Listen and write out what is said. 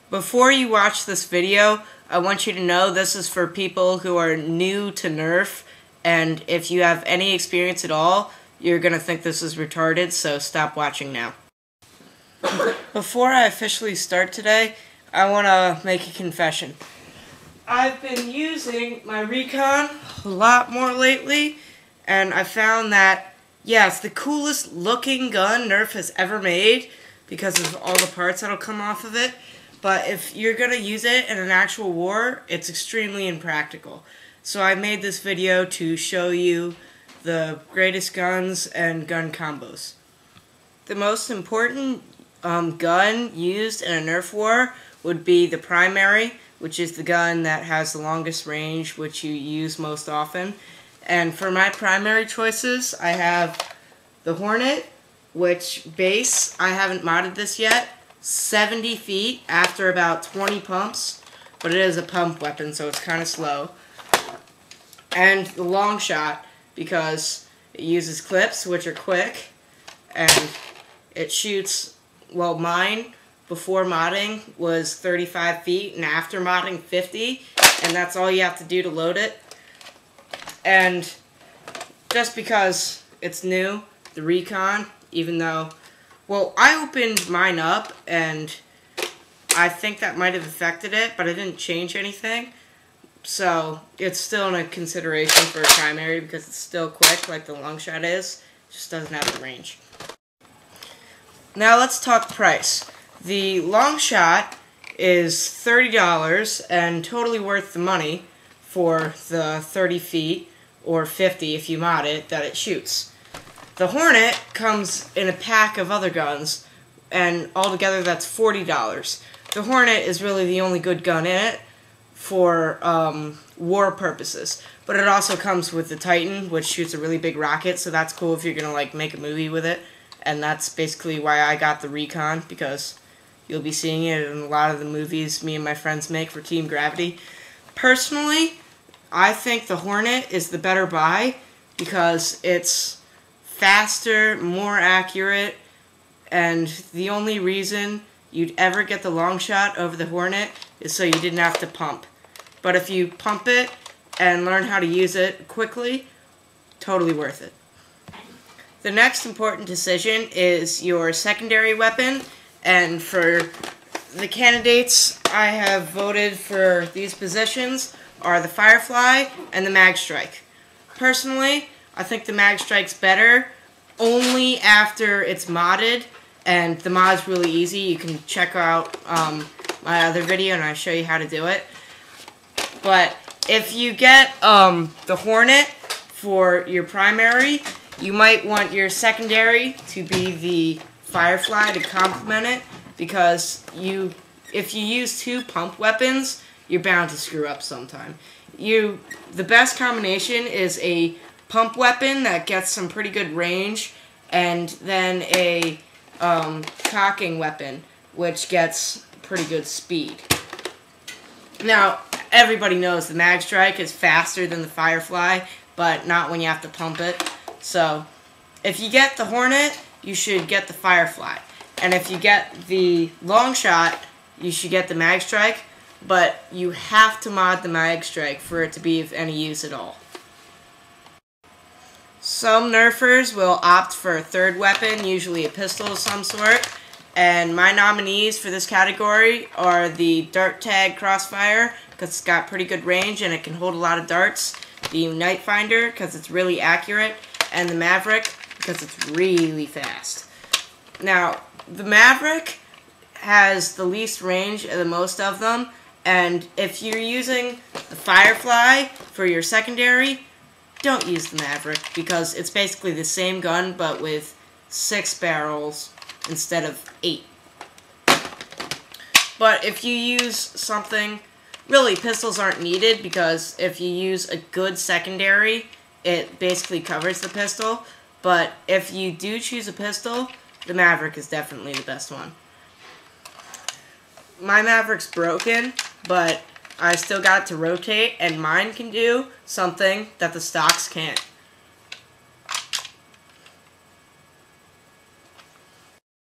Before you watch this video, I want you to know this is for people who are new to Nerf, and if you have any experience at all, you're going to think this is retarded, so stop watching now. Before I officially start today, I want to make a confession. I've been using my Recon a lot more lately, and I found that, yeah, it's the coolest looking gun Nerf has ever made because of all the parts that'll come off of it. But if you're going to use it in an actual war, it's extremely impractical. So I made this video to show you the greatest guns and gun combos. The most important gun used in a Nerf war would be the primary, which is the gun that has the longest range, which you use most often. And for my primary choices, I have the Hornet, which base, I haven't modded this yet, 70 feet after about 20 pumps, but it is a pump weapon, so it's kind of slow. And the long shot, because it uses clips, which are quick, and it shoots, well, mine before modding was 35 feet, and after modding 50, and that's all you have to do to load it. And just because it's new, the Recon, even though, well, I opened mine up, and I think that might have affected it, but I didn't change anything. So, it's still in a consideration for a primary, because it's still quick, like the long shot is. It just doesn't have the range. Now, let's talk price. The long shot is $30, and totally worth the money for the 30 feet, or 50 if you mod it, that it shoots. The Hornet comes in a pack of other guns, and altogether that's $40. The Hornet is really the only good gun in it for war purposes, but it also comes with the Titan, which shoots a really big rocket, so that's cool if you're gonna like make a movie with it. And that's basically why I got the Recon, because you'll be seeing it in a lot of the movies me and my friends make for Team Gravity. Personally, I think the Hornet is the better buy because it's faster, more accurate, and the only reason you'd ever get the long shot over the Hornet is so you didn't have to pump. But if you pump it and learn how to use it quickly, totally worth it. The next important decision is your secondary weapon, and for the candidates I have voted for these positions are the Firefly and the Mag Strike. Personally, I think the Mag Strike's better only after it's modded, and the mod's really easy. You can check out my other video and I show you how to do it. But if you get the Hornet for your primary, you might want your secondary to be the Firefly to complement it, because if you use two pump weapons, you're bound to screw up sometime. The best combination is a pump weapon that gets some pretty good range, and then a cocking weapon, which gets pretty good speed. Now, everybody knows the Mag Strike is faster than the Firefly, but not when you have to pump it. So, if you get the Hornet, you should get the Firefly. And if you get the long shot, you should get the Mag Strike, but you have to mod the Mag Strike for it to be of any use at all. Some Nerfers will opt for a third weapon, usually a pistol of some sort, and my nominees for this category are the Dart Tag Crossfire, because it's got pretty good range and it can hold a lot of darts, the Night Finder, because it's really accurate, and the Maverick, because it's really fast. Now, the Maverick has the least range of the most of them, and if you're using the Firefly for your secondary, don't use the Maverick, because it's basically the same gun, but with 6 barrels instead of 8. But if you use something, really pistols aren't needed, because if you use a good secondary, it basically covers the pistol. But if you do choose a pistol, the Maverick is definitely the best one. My Maverick's broken, but I still got it to rotate, and mine can do something that the stocks can't.